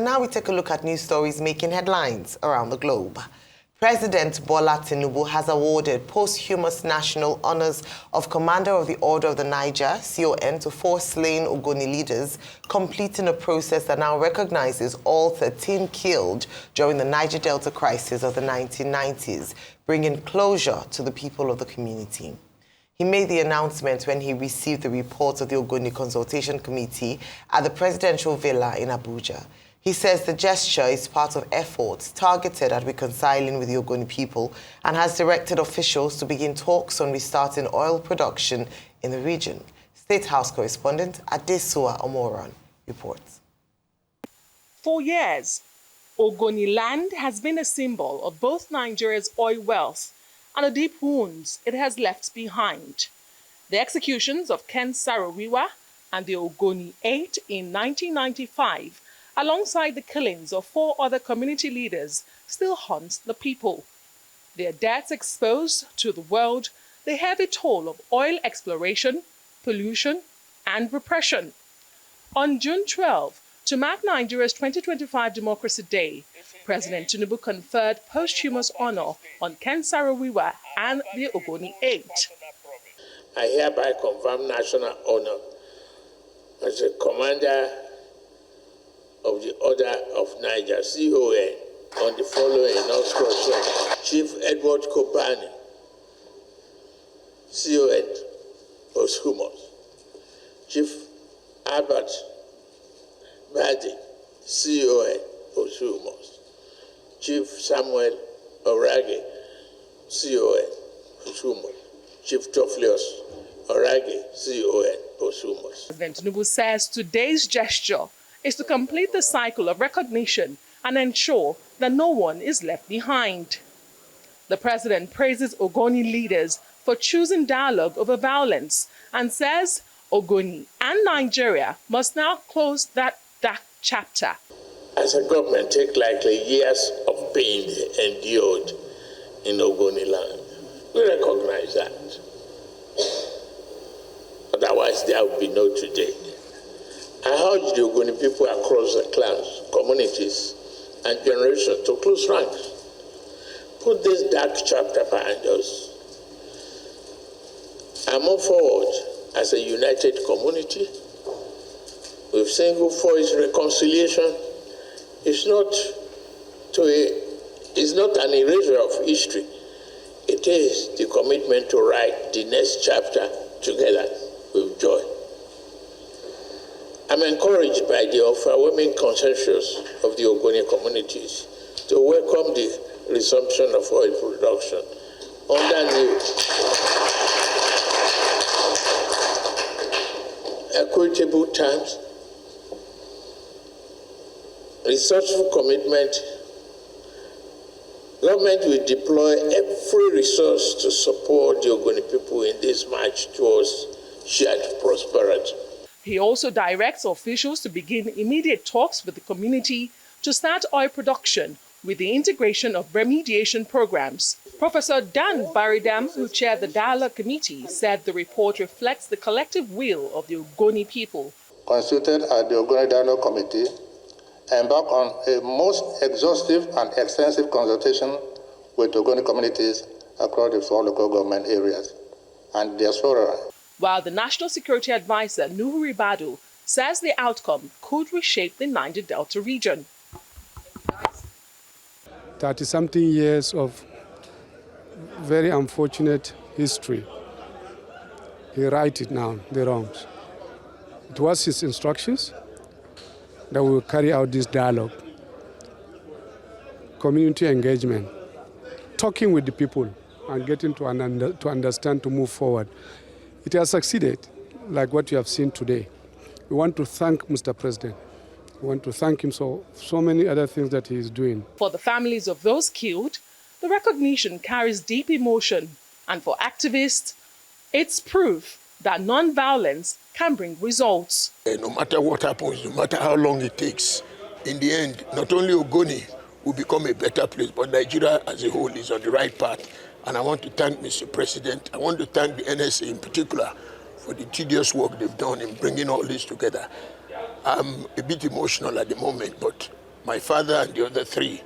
Now we take a look at news stories making headlines around the globe. President Bola Tinubu has awarded posthumous national honors of Commander of the Order of the Niger, CON, to 4 slain Ogoni leaders, completing a process that now recognizes all 13 killed during the Niger Delta crisis of the 1990s, bringing closure to the people of the community. He made the announcement when he received the report of the Ogoni Consultation Committee at the Presidential Villa in Abuja. He says the gesture is part of efforts targeted at reconciling with the Ogoni people and has directed officials to begin talks on restarting oil production in the region. State House correspondent Adesua Omoran reports. For years, Ogoni land has been a symbol of both Nigeria's oil wealth and the deep wounds it has left behind. The executions of Ken Saro-Wiwa and the Ogoni 8 in 1995, alongside the killings of 4 other community leaders, still haunts the people. Their deaths expose to the world the heavy toll of oil exploration, pollution, and repression. On June 12, to mark Nigeria's 2025 Democracy Day, President Tinubu conferred posthumous honor on Ken Saro-Wiwa and the Ogoni 8. I hereby confirm national honor as a commander of the Order of Niger, CON, on the following instructions. Chief Edward Kobani, CON, posthumous. Chief Albert Badi, CON, posthumous. Chief Samuel Orage, CON, posthumous. Chief Toflios Orage, CON, posthumous. President Tinubu says today's gesture is to complete the cycle of recognition and ensure that no one is left behind. The president praises Ogoni leaders for choosing dialogue over violence and says Ogoni and Nigeria must now close that dark chapter. As a government, take likely years of pain endured in Ogoni land. We recognize that. Otherwise, there would be no today. I urge the Ogoni people across the clans, communities, and generations to close ranks. Put this dark chapter behind us and move forward as a united community with single-voice reconciliation. It's not an erasure of history. It is the commitment to write the next chapter together with joy. I'm encouraged by the overwhelming consensus of the Ogoni communities to welcome the resumption of oil production under new equitable terms, resourceful commitment. Government will deploy every resource to support the Ogoni people in this march towards shared prosperity. He also directs officials to begin immediate talks with the community to start oil production with the integration of remediation programs. Professor Dan Baridam, who chaired the dialogue committee, said the report reflects the collective will of the Ogoni people. Consulted at the Ogoni Dialogue Committee, embarked on a most exhaustive and extensive consultation with Ogoni communities across the 4 local government areas and diaspora. While the National Security Advisor, Nuhu Ribadu, says the outcome could reshape the Niger Delta region. 30-something years of very unfortunate history. He righted now the wrongs. It was his instructions that we will carry out this dialogue, community engagement, talking with the people and getting to understand, to move forward. It has succeeded, like what you have seen today. We want to thank Mr. President. We want to thank him for so many other things that he is doing. For the families of those killed, the recognition carries deep emotion. And for activists, it's proof that non-violence can bring results. No matter what happens, no matter how long it takes, in the end, not only Ogoni will become a better place, but Nigeria as a whole is on the right path. And I want to thank Mr. President. I want to thank the NSA in particular for the tedious work they've done in bringing all this together. I'm a bit emotional at the moment, but My father and the other three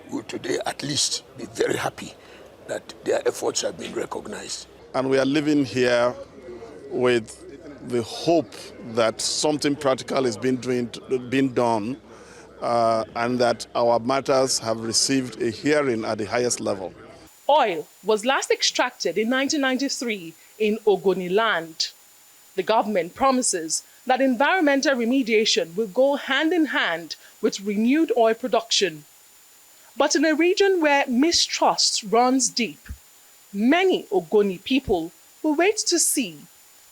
will today at least be very happy that their efforts have been recognized. And we are living here with the hope that something practical is being done and that our matters have received a hearing at the highest level. Oil was last extracted in 1993 in Ogoni land. The government promises that environmental remediation will go hand in hand with renewed oil production. But in a region where mistrust runs deep, many Ogoni people will wait to see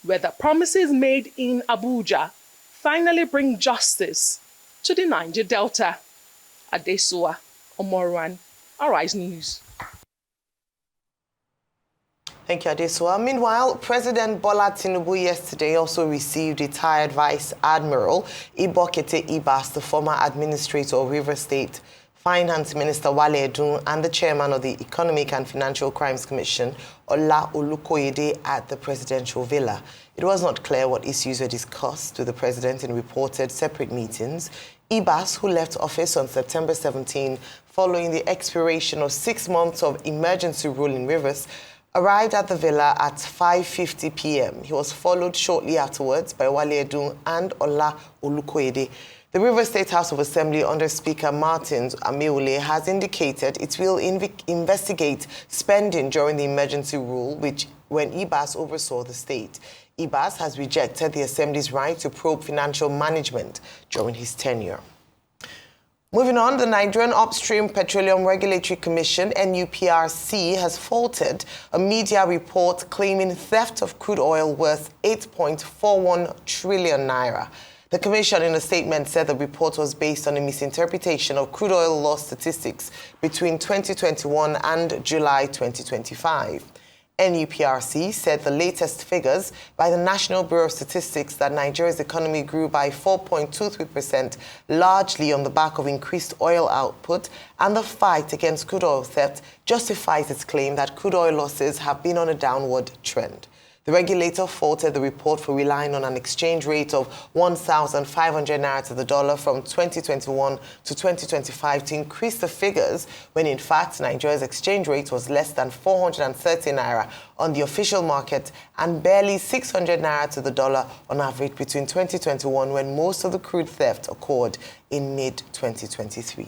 whether promises made in Abuja finally bring justice to the Niger Delta. Adesua Omoruan, Arise News. Thank you, Adesua. Meanwhile, President Bola Tinubu yesterday also received retired Vice Admiral Ibokete Ibas, the former administrator of River State, Finance Minister Wale Edun, and the chairman of the Economic and Financial Crimes Commission, Ola Olukoyede, at the presidential villa. It was not clear what issues were discussed with the president in reported separate meetings. Ibas, who left office on September 17 following the expiration of 6 months of emergency rule in Rivers, arrived at the villa at 5:50 p.m. He was followed shortly afterwards by Wale Edun and Ola Olukoyede. The River State House of Assembly under Speaker Martins Ameule has indicated it will investigate spending during the emergency rule, when Ibas oversaw the state. Ibas has rejected the Assembly's right to probe financial management during his tenure. Moving on, the Nigerian Upstream Petroleum Regulatory Commission, NUPRC, has faulted a media report claiming theft of crude oil worth 8.41 trillion naira. The commission, in a statement, said the report was based on a misinterpretation of crude oil loss statistics between 2021 and July 2025. NUPRC said the latest figures by the National Bureau of Statistics that Nigeria's economy grew by 4.23%, largely on the back of increased oil output, and the fight against crude oil theft justifies its claim that crude oil losses have been on a downward trend. The regulator faulted the report for relying on an exchange rate of 1,500 naira to the dollar from 2021 to 2025 to increase the figures, when in fact Nigeria's exchange rate was less than 430 naira on the official market and barely 600 naira to the dollar on average between 2021, when most of the crude theft occurred in mid-2023.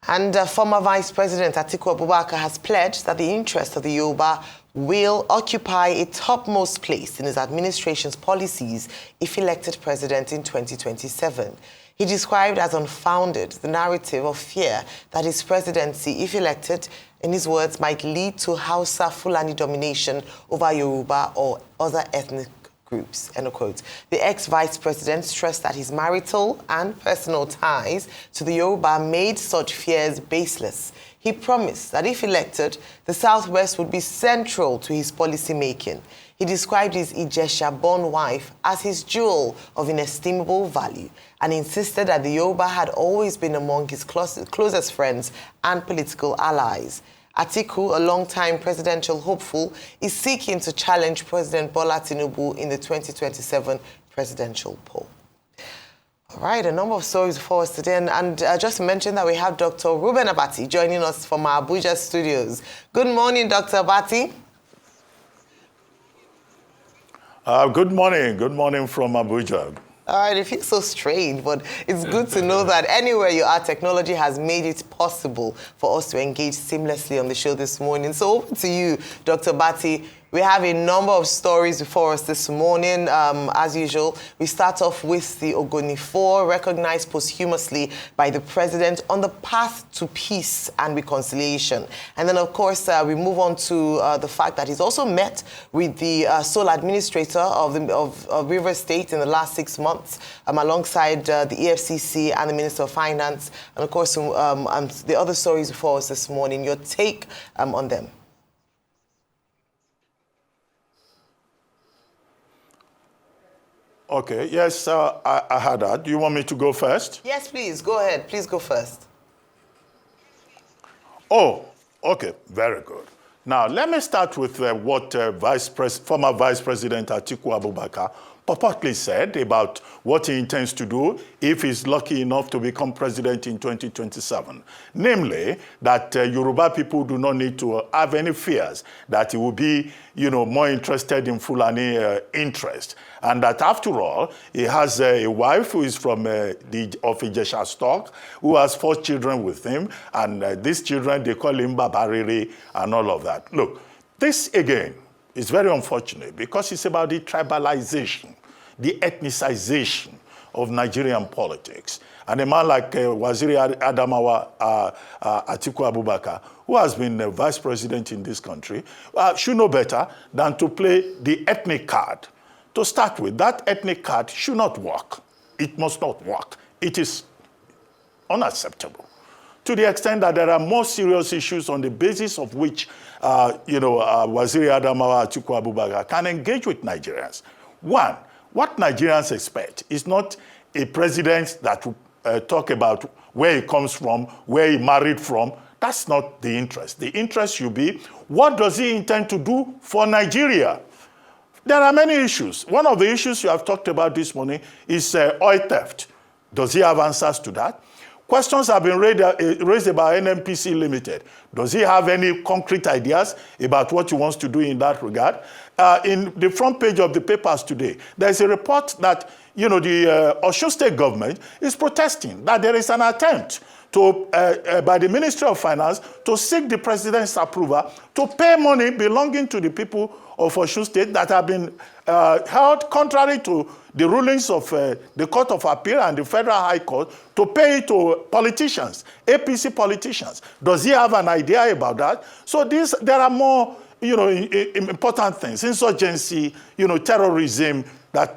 And former Vice President Atiku Abubakar has pledged that the interests of the Yoruba will occupy a topmost place in his administration's policies if elected president in 2027. He described as unfounded the narrative of fear that his presidency, if elected, in his words, might lead to Hausa Fulani domination over Yoruba or other ethnic groups, end of quote. The ex-vice president stressed that his marital and personal ties to the Yoruba made such fears baseless. He promised that if elected, the Southwest would be central to his policy making. He described his Ijesha-born wife as his jewel of inestimable value and insisted that the Yoruba had always been among his closest friends and political allies. Atiku, a long-time presidential hopeful, is seeking to challenge President Bola Tinubu in the 2027 presidential poll. All right, a number of stories for us today, and just to mention that we have Dr. Ruben Abati joining us from our Abuja studios. Good morning, Dr. Abati. Good morning from Abuja. All right, it feels so strange, but it's good to know that anywhere you are, technology has made it possible for us to engage seamlessly on the show this morning. So over to you, Dr. Bati. We have a number of stories before us this morning. As usual, we start off with the Ogoni 4, recognized posthumously by the president on the path to peace and reconciliation. And then, of course, we move on to the fact that he's also met with the sole administrator of River State in the last 6 months, alongside the EFCC and the Minister of Finance. And, of course, the other stories before us this morning, your take on them. Okay, yes, I had that. Do you want me to go first? Yes, please. Go ahead. Please go first. Oh, okay, very good. Now, let me start with what former Vice President Atiku Abubakar purportedly said about what he intends to do if he's lucky enough to become president in 2027. Namely, that Yoruba people do not need to have any fears that he will be, more interested in Fulani interest. And that after all, he has a wife who is from of Ijesha stock, who has 4 children with him. And these children, they call him Babariri and all of that. Look, this again is very unfortunate because it's about the tribalization, the ethnicization of Nigerian politics. And a man like Waziri Adamawa Atiku Abubakar, who has been vice president in this country, should know better than to play the ethnic card. To start with, that ethnic card should not work. It must not work. It is unacceptable. To the extent that there are more serious issues on the basis of which, Waziri Adamawa Atiku Abubakar can engage with Nigerians. One, what Nigerians expect is not a president that will talk about where he comes from, where he married from. That's not the interest. The interest should be, what does he intend to do for Nigeria? There are many issues. One of the issues you have talked about this morning is oil theft. Does he have answers to that? Questions have been raised about NNPC Limited. Does he have any concrete ideas about what he wants to do in that regard? In the front page of the papers today, there's a report that, the Osun State government is protesting that there is an attempt by the Ministry of Finance to seek the president's approval to pay money belonging to the people of Osun State that have been held contrary to the rulings of the Court of Appeal and the Federal High Court, to pay it to politicians, APC politicians. Does he have an idea about that? So there are more, important things, insurgency, terrorism that,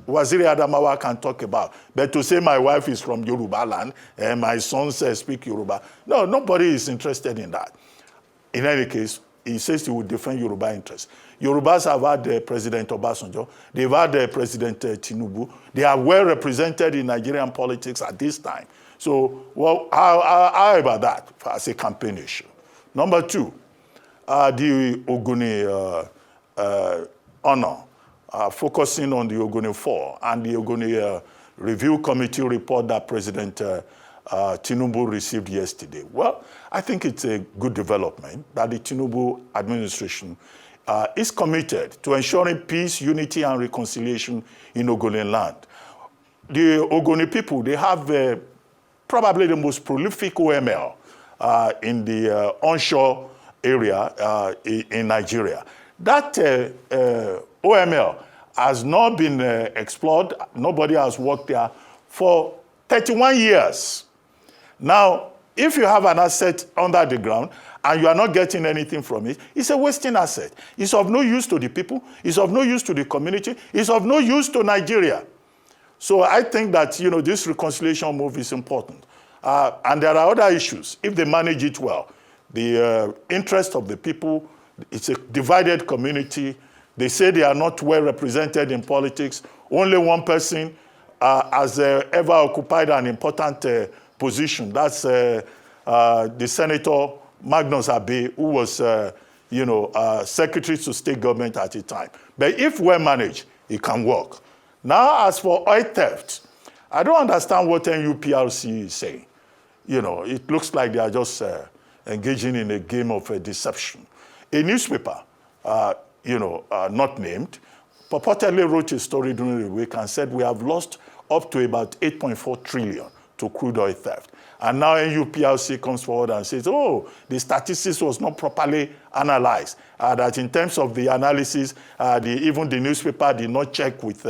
Waziri Adamawa can talk about. But to say my wife is from Yoruba land and my sons speak Yoruba, no, nobody is interested in that. In any case, he says he will defend Yoruba interests. Yorubas have had President Obasanjo. They've had President Tinubu. They are well represented in Nigerian politics at this time. So, how about that as a campaign issue? Number 2, the Ogoni honor, focusing on the Ogoni 4 and the Ogoni review committee report that President Tinubu received yesterday. Well, I think it's a good development that the Tinubu administration is committed to ensuring peace, unity, and reconciliation in Ogoni land. The Ogoni people, they have probably the most prolific OML in the onshore area in Nigeria. That OML has not been explored. Nobody has worked there for 31 years. Now, if you have an asset under the ground and you are not getting anything from it, it's a wasting asset. It's of no use to the people. It's of no use to the community. It's of no use to Nigeria. So I think that, this reconciliation move is important. And there are other issues. If they manage it well, the interest of the people, it's a divided community. They say they are not well represented in politics. Only one person has ever occupied an important position. That's the Senator Magnus Abe, who was, Secretary to State Government at the time. But if well managed, it can work. Now, as for oil theft, I don't understand what NUPRC is saying. It looks like they are just engaging in a game of deception. A newspaper, not named, purportedly wrote a story during the week and said we have lost up to about 8.4 trillion to crude oil theft. And now NUPRC comes forward and says, the statistics was not properly analyzed. That in terms of the analysis, even the newspaper did not check with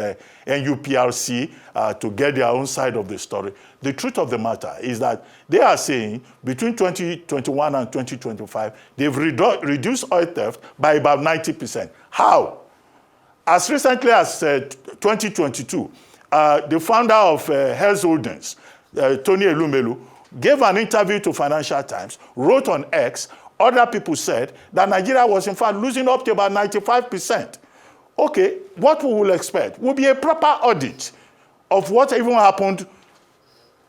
NUPRC to get their own side of the story. The truth of the matter is that they are saying between 2021 and 2025, they've reduced oil theft by about 90%. How? As recently as 2022, the founder of Health Holdings, Tony Elumelu, gave an interview to Financial Times, wrote on X, other people said that Nigeria was in fact losing up to about 95%. Okay, what we will expect will be a proper audit of what even happened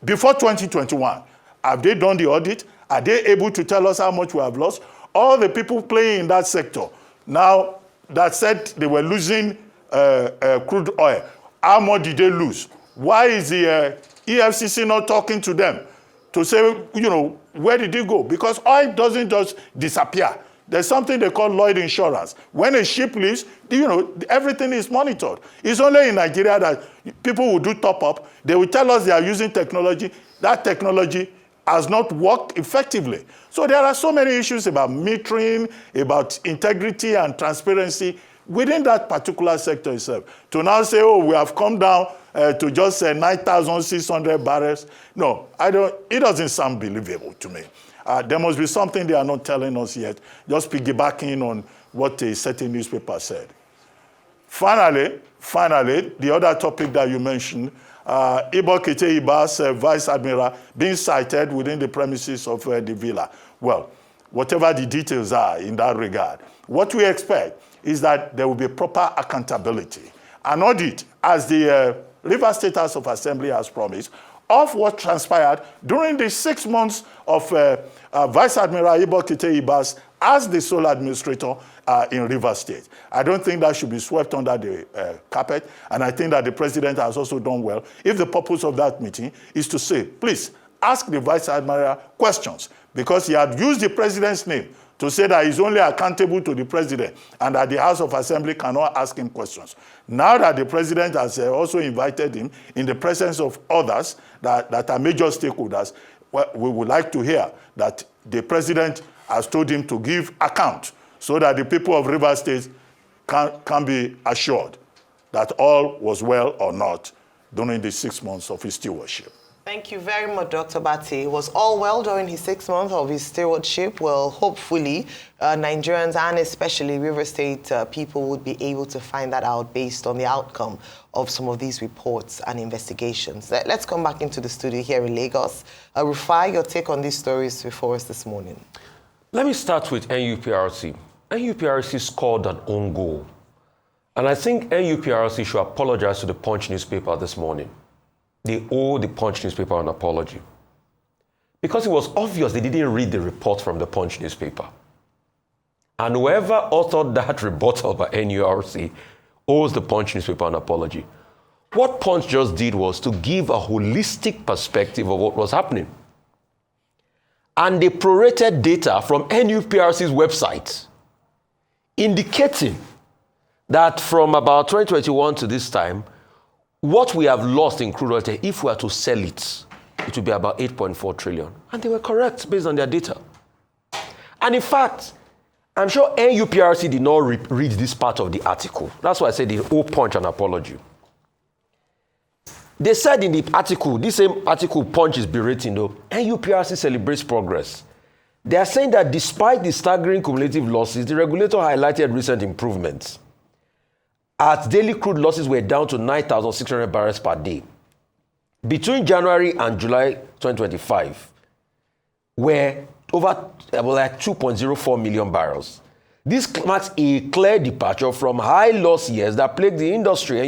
before 2021. Have they done the audit? Are they able to tell us how much we have lost? All the people playing in that sector now that said they were losing crude oil, how much did they lose? Why is the EFCC not talking to them to say, you know, where did it go? Because oil doesn't just disappear. There's something they call Lloyd Insurance. When a ship leaves, you know, everything is monitored. It's only in Nigeria that people will do top up. They will tell us they are using technology. That technology has not worked effectively. So there are so many issues about metering, about integrity and transparency within that particular sector itself. To now say, oh, we have come down to just 9,600 barrels. No, it doesn't sound believable to me. There must be something they are not telling us yet, just piggybacking on what a certain newspaper said. Finally, the other topic that you mentioned, Ibokete Ibas, Vice Admiral, being cited within the premises of the villa. Well, whatever the details are in that regard, what we expect is that there will be proper accountability. An audit, as the Rivers State House of Assembly has promised, of what transpired during the 6 months of Vice Admiral Ibokete Ibas as the sole administrator in Rivers State. I don't think that should be swept under the carpet, and I think that the president has also done well. If the purpose of that meeting is to say, please, ask the Vice Admiral questions, because he had used the president's name to say that he's only accountable to the president and that the House of Assembly cannot ask him questions. Now that the president has also invited him in the presence of others that are major stakeholders, well, we would like to hear that the president has told him to give account so that the people of Rivers State can be assured that all was well or not during the 6 months of his stewardship. Thank you very much, Dr. Bati. It was all well during his 6 months of his stewardship. Well, hopefully, Nigerians and especially River State people would be able to find that out based on the outcome of some of these reports and investigations. Let's come back into the studio here in Lagos. Rufai, your take on these stories before us this morning. Let me start with NUPRC. NUPRC scored an own goal. And I think NUPRC should apologize to the Punch newspaper this morning. They owe the Punch newspaper an apology. Because it was obvious they didn't read the report from the Punch newspaper. And whoever authored that rebuttal by NURC owes the Punch newspaper an apology. What Punch just did was to give a holistic perspective of what was happening. And they prorated data from NUPRC's website, indicating that from about 2021 to this time, what we have lost in crude oil, if we are to sell it, it would be about 8.4 trillion. And they were correct based on their data. And in fact, I'm sure NUPRC did not read this part of the article. That's why I said they owe Punch an apology. They said in the article, this same article Punch is berating though, NUPRC celebrates progress. They are saying that despite the staggering cumulative losses, the regulator highlighted recent improvements. As daily crude losses were down to 9,600 barrels per day. Between January and July 2025, were over like 2.04 million barrels. This marks a clear departure from high loss years that plagued the industry.